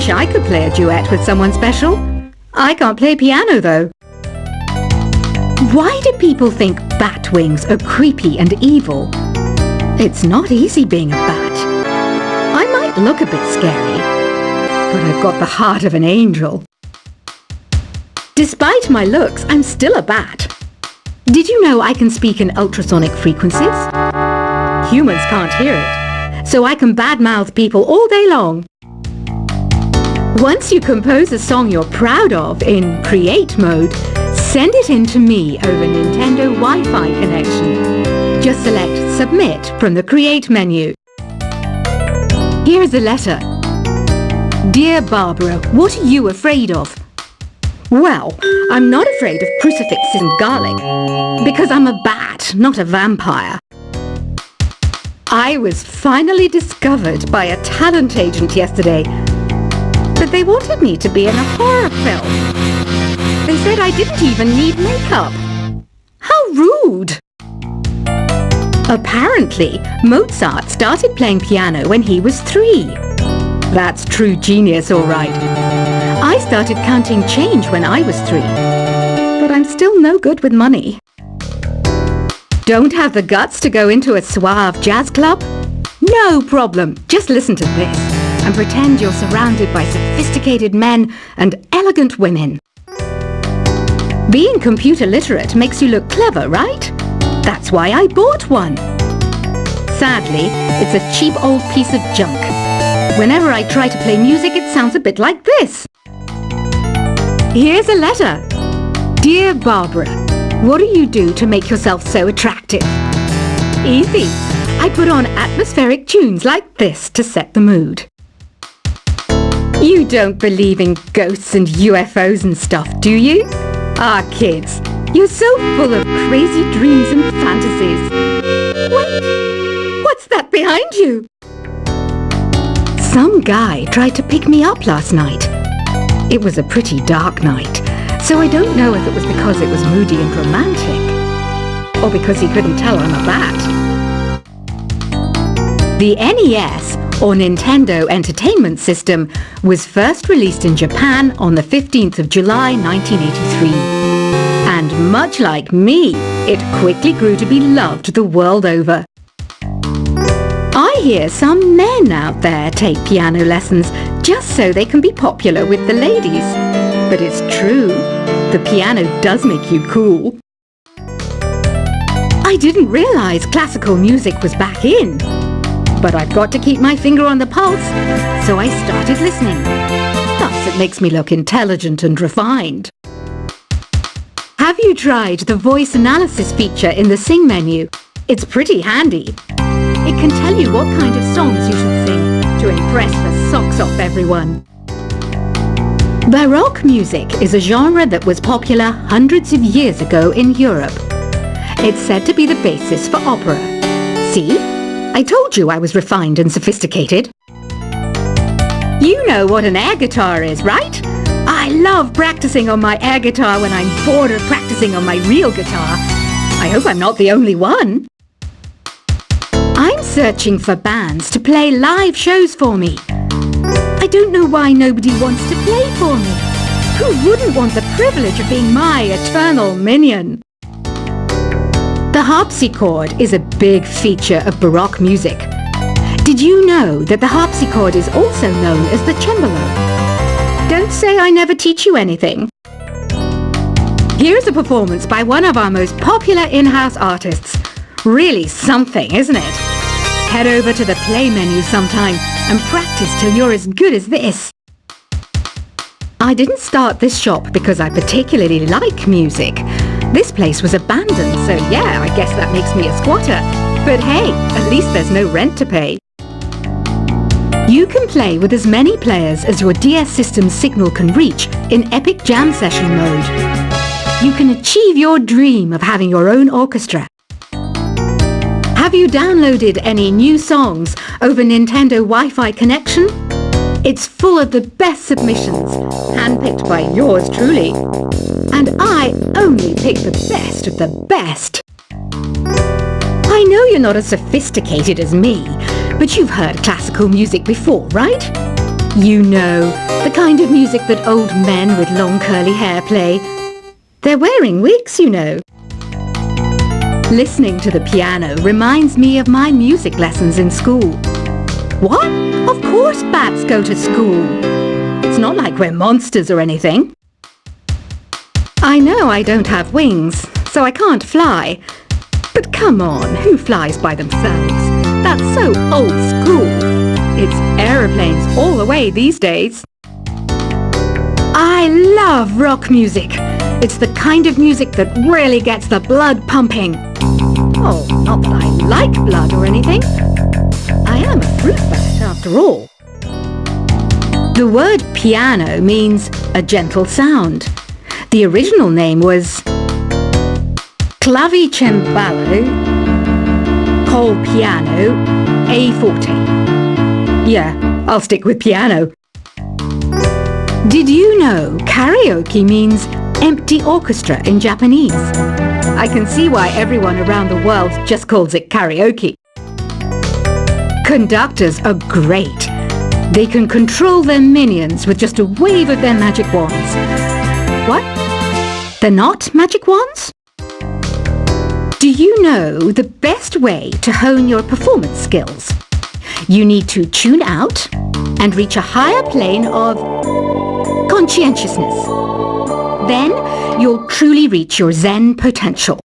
Wish I could play a duet with someone special. I can't play piano though. Why do people think bat wings are creepy and evil? It's not easy being a bat. I might look a bit scary, but I've got the heart of an angel. Despite my looks, I'm still a bat. Did you know I can speak in ultrasonic frequencies? Humans can't hear it, so I can badmouth people all day long. Once you compose a song you're proud of in create mode, send it in to me over Nintendo Wi-Fi connection. Just select Submit from the Create menu. Here's a letter. Dear Barbara, what are you afraid of? Well, I'm not afraid of crucifixes and garlic, because I'm a bat, not a vampire. I was finally discovered by a talent agent yesterday, but they wanted me to be in a horror film. They said I didn't even need makeup. How rude! Apparently, Mozart started playing piano when he was 3. That's true genius, all right. I started counting change when I was 3, but I'm still no good with money. Don't have the guts to go into a suave jazz club? No problem, just listen to this and pretend you're surrounded by sophisticated men and elegant women. Being computer literate makes you look clever, right? That's why I bought one. Sadly, it's a cheap old piece of junk. Whenever I try to play music, it sounds a bit like this. Here's a letter. Dear Barbara, what do you do to make yourself so attractive? Easy. I put on atmospheric tunes like this to set the mood. You don't believe in ghosts and UFOs and stuff, do you? Ah, kids, you're so full of crazy dreams and fantasies. Wait, what's that behind you? Some guy tried to pick me up last night. It was a pretty dark night, so I don't know if it was because it was moody and romantic, or because he couldn't tell I'm a bat. The NES, or Nintendo Entertainment System, was first released in Japan on the 15th of July 1983. And much like me, it quickly grew to be loved the world over. I hear some men out there take piano lessons just so they can be popular with the ladies. But it's true, the piano does make you cool. I didn't realize classical music was back in. But I've got to keep my finger on the pulse, so I started listening. Thus, it makes me look intelligent and refined. Have you tried the voice analysis feature in the Sing menu? It's pretty handy. It can tell you what kind of songs you should sing to impress the socks off everyone. Baroque music is a genre that was popular hundreds of years ago in Europe. It's said to be the basis for opera. See? I told you I was refined and sophisticated. You know what an air guitar is, right? I love practicing on my air guitar when I'm bored of practicing on my real guitar. I hope I'm not the only one. I'm searching for bands to play live shows for me. I don't know why nobody wants to play for me. Who wouldn't want the privilege of being my eternal minion? The harpsichord is a big feature of Baroque music. Did you know that the harpsichord is also known as the cembalo? Don't say I never teach you anything. Here's a performance by one of our most popular in-house artists. Really something, isn't it? Head over to the play menu sometime and practice till you're as good as this. I didn't start this shop because I particularly like music. This place was abandoned, so yeah, I guess that makes me a squatter. But hey, at least there's no rent to pay. You can play with as many players as your DS system's signal can reach in Epic Jam Session mode. You can achieve your dream of having your own orchestra. Have you downloaded any new songs over Nintendo Wi-Fi connection? It's full of the best submissions, handpicked by yours truly. And I only pick the best of the best. I know you're not as sophisticated as me, but you've heard classical music before, right? You know, the kind of music that old men with long curly hair play. They're wearing wigs, you know. Listening to the piano reminds me of my music lessons in school. What? Of course bats go to school. It's not like we're monsters or anything. I know I don't have wings, so I can't fly. But come on, who flies by themselves? That's so old school. It's aeroplanes all the way these days. I love rock music. It's the kind of music that really gets the blood pumping. Oh, not that I like blood or anything. I am a fruit bat after all. The word piano means a gentle sound. The original name was clavicembalo col piano a forte. Yeah, I'll stick with piano. Did you know karaoke means empty orchestra in Japanese? I can see why everyone around the world just calls it karaoke. Conductors are great. They can control their minions with just a wave of their magic wands. What? They're not magic wands? Do you know the best way to hone your performance skills? You need to tune out and reach a higher plane of conscientiousness. Then you'll truly reach your Zen potential.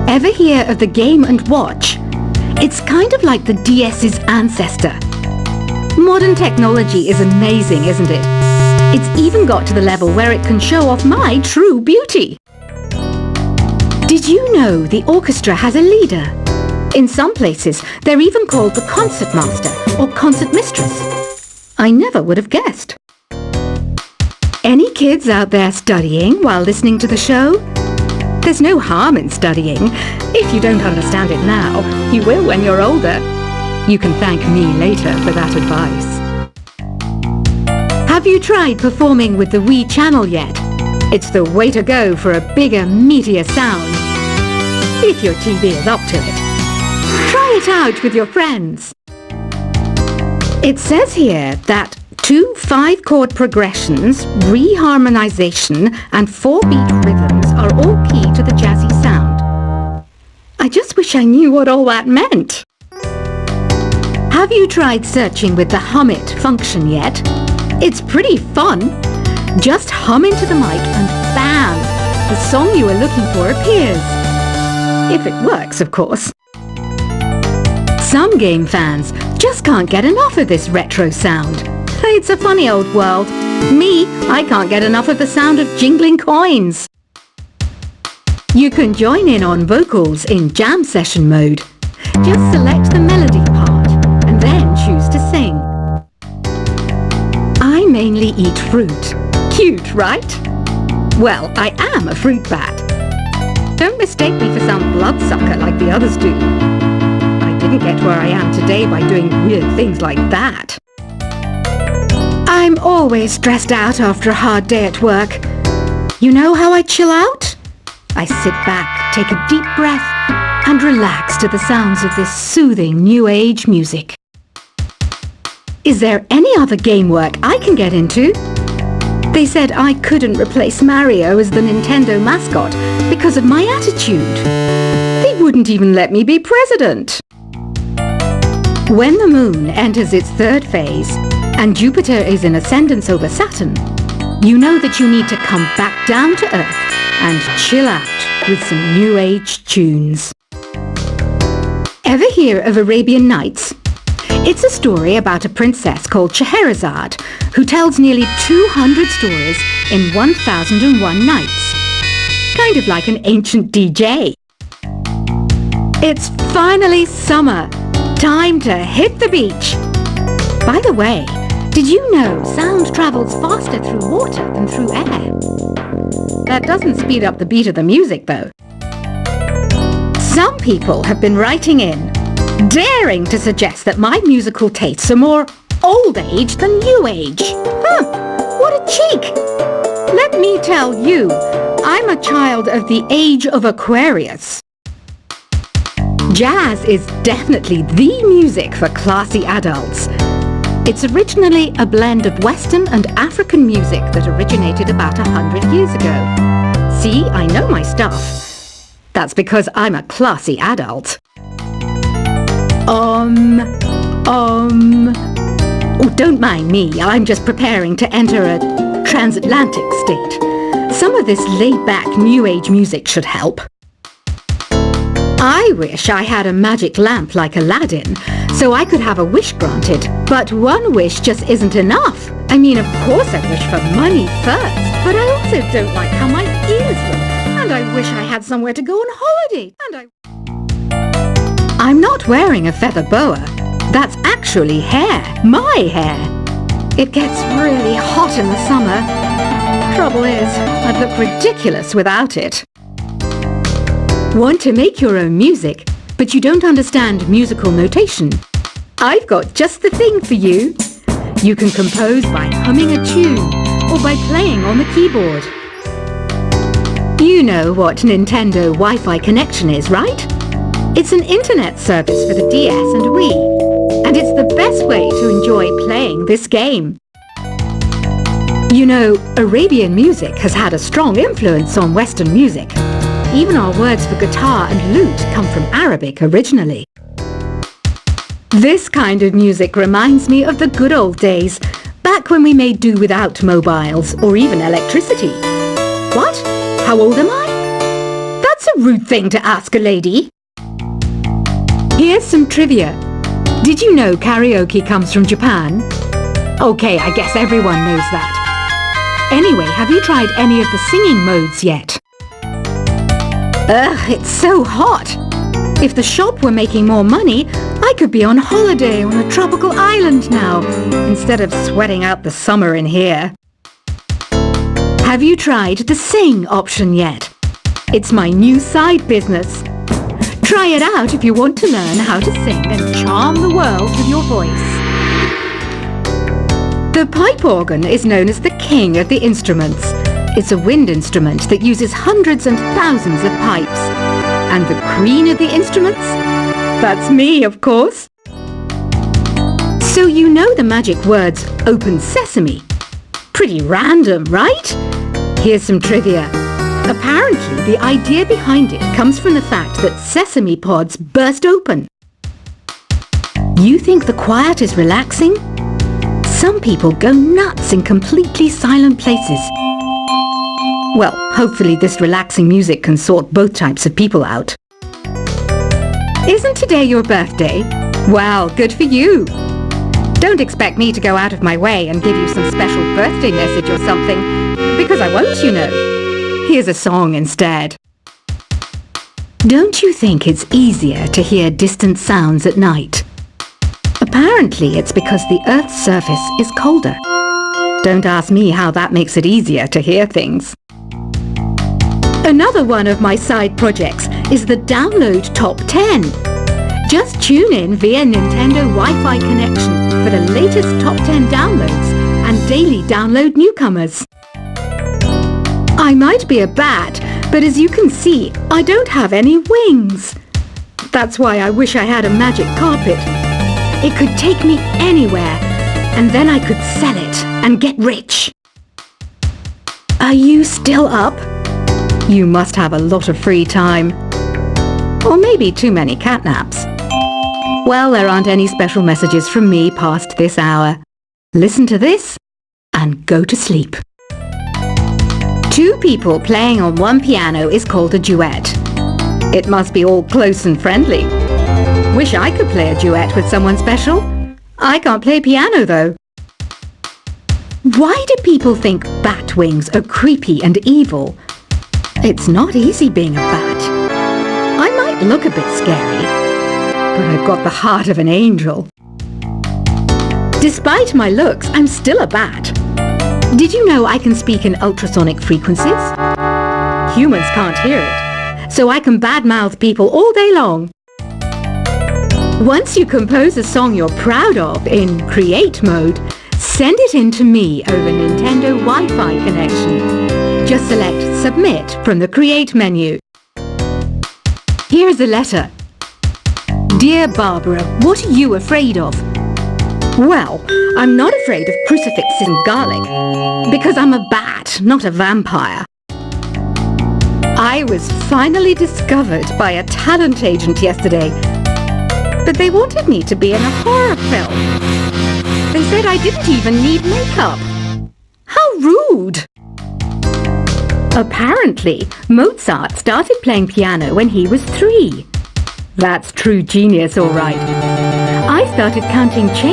Ever hear of the Game & Watch? It's kind of like the DS's ancestor. Modern technology is amazing, isn't it? It's even got to the level where it can show off my true beauty. Did you know the orchestra has a leader? In some places, they're even called the concertmaster or concertmistress. I never would have guessed. Any kids out there studying while listening to the show? There's no harm in studying. If you don't understand it now, you will when you're older. You can thank me later for that advice. Have you tried performing with the Wii channel yet? It's the way to go for a bigger, meatier sound. If your TV is up to it. Try it out with your friends. It says here that 2 5-chord progressions, reharmonization and 4-beat rhythms are all key to the jazzy sound. I just wish I knew what all that meant. Have you tried searching with the Hum It function yet? It's pretty fun. Just hum into the mic and bam! The song you are looking for appears. If it works, of course. Some game fans just can't get enough of this retro sound. It's a funny old world. Me, I can't get enough of the sound of jingling coins. You can join in on vocals in jam session mode. Just select the melody part and then choose to sing. I mainly eat fruit. Cute, right? Well, I am a fruit bat. Don't mistake me for some bloodsucker like the others do. I didn't get where I am today by doing weird things like that. I'm always stressed out after a hard day at work. You know how I chill out? I sit back, take a deep breath, and relax to the sounds of this soothing new age music. Is there any other game work I can get into? They said I couldn't replace Mario as the Nintendo mascot because of my attitude. They wouldn't even let me be president. When the moon enters its 3rd phase and Jupiter is in ascendance over Saturn, you know that you need to come back down to Earth and chill out with some new age tunes. Ever hear of Arabian Nights? It's a story about a princess called Scheherazade who tells nearly 200 stories in 1001 nights. Kind of like an ancient DJ. It's finally summer. Time to hit the beach. By the way, did you know sound travels faster through water than through air? That doesn't speed up the beat of the music, though. Some people have been writing in, daring to suggest that my musical tastes are more old age than new age. What a cheek! Let me tell you, I'm a child of the age of Aquarius. Jazz is definitely the music for classy adults. It's originally a blend of Western and African music that originated about 100 years ago. See, I know my stuff. That's because I'm a classy adult. Oh, don't mind me. I'm just preparing to enter a transatlantic state. Some of this laid-back New Age music should help. I wish I had a magic lamp like Aladdin, so I could have a wish granted. But one wish just isn't enough. I mean, of course I wish for money first, but I also don't like how my ears look. And I wish I had somewhere to go on holiday. I'm not wearing a feather boa. That's actually hair. My hair. It gets really hot in the summer. Trouble is, I'd look ridiculous without it. Want to make your own music, but you don't understand musical notation? I've got just the thing for you. You can compose by humming a tune or by playing on the keyboard. You know what Nintendo Wi-Fi connection is, right? It's an internet service for the DS and Wii, and it's the best way to enjoy playing this game. You know, Arabian music has had a strong influence on Western music. Even our words for guitar and lute come from Arabic originally. This kind of music reminds me of the good old days, back when we made do without mobiles or even electricity. What? How old am I? That's a rude thing to ask a lady. Here's some trivia. Did you know karaoke comes from Japan? Okay, I guess everyone knows that. Anyway, have you tried any of the singing modes yet? Ugh, it's so hot. If the shop were making more money, I could be on holiday on a tropical island now, instead of sweating out the summer in here. Have you tried the sing option yet? It's my new side business. Try it out if you want to learn how to sing and charm the world with your voice. The pipe organ is known as the king of the instruments. It's a wind instrument that uses hundreds and thousands of pipes. And the queen of the instruments? That's me, of course. So you know the magic words "Open Sesame." Pretty random, right? Here's some trivia. Apparently, the idea behind it comes from the fact that sesame pods burst open. You think the quiet is relaxing? Some people go nuts in completely silent places. Well, hopefully this relaxing music can sort both types of people out. Isn't today your birthday? Well, good for you. Don't expect me to go out of my way and give you some special birthday message or something, because I won't, you know. Here's a song instead. Don't you think it's easier to hear distant sounds at night? Apparently it's because the Earth's surface is colder. Don't ask me how that makes it easier to hear things. Another one of my side projects is the Download Top 10. Just tune in via Nintendo Wi-Fi connection for the latest Top 10 downloads and daily download newcomers. I might be a bat, but as you can see, I don't have any wings. That's why I wish I had a magic carpet. It could take me anywhere, and then I could sell it and get rich. Are you still up? You must have a lot of free time. Or maybe too many catnaps. Well, there aren't any special messages from me past this hour. Listen to this and go to sleep. Two people playing on one piano is called a duet. It must be all close and friendly. Wish I could play a duet with someone special. I can't play piano though. Why do people think bat wings are creepy and evil? It's not easy being a bat. I might look a bit scary, but I've got the heart of an angel. Despite my looks, I'm still a bat. Did you know I can speak in ultrasonic frequencies? Humans can't hear it, so I can badmouth people all day long. Once you compose a song you're proud of in Create mode, send it in to me over Nintendo Wi-Fi connection. Just select Submit from the Create menu. Here's a letter. Dear Barbara, what are you afraid of? Well, I'm not afraid of crucifixes and garlic, because I'm a bat, not a vampire. I was finally discovered by a talent agent yesterday, but they wanted me to be in a horror film. They said I didn't even need makeup. How rude! Apparently, Mozart started playing piano when he was 3. That's true genius, all right. I started counting change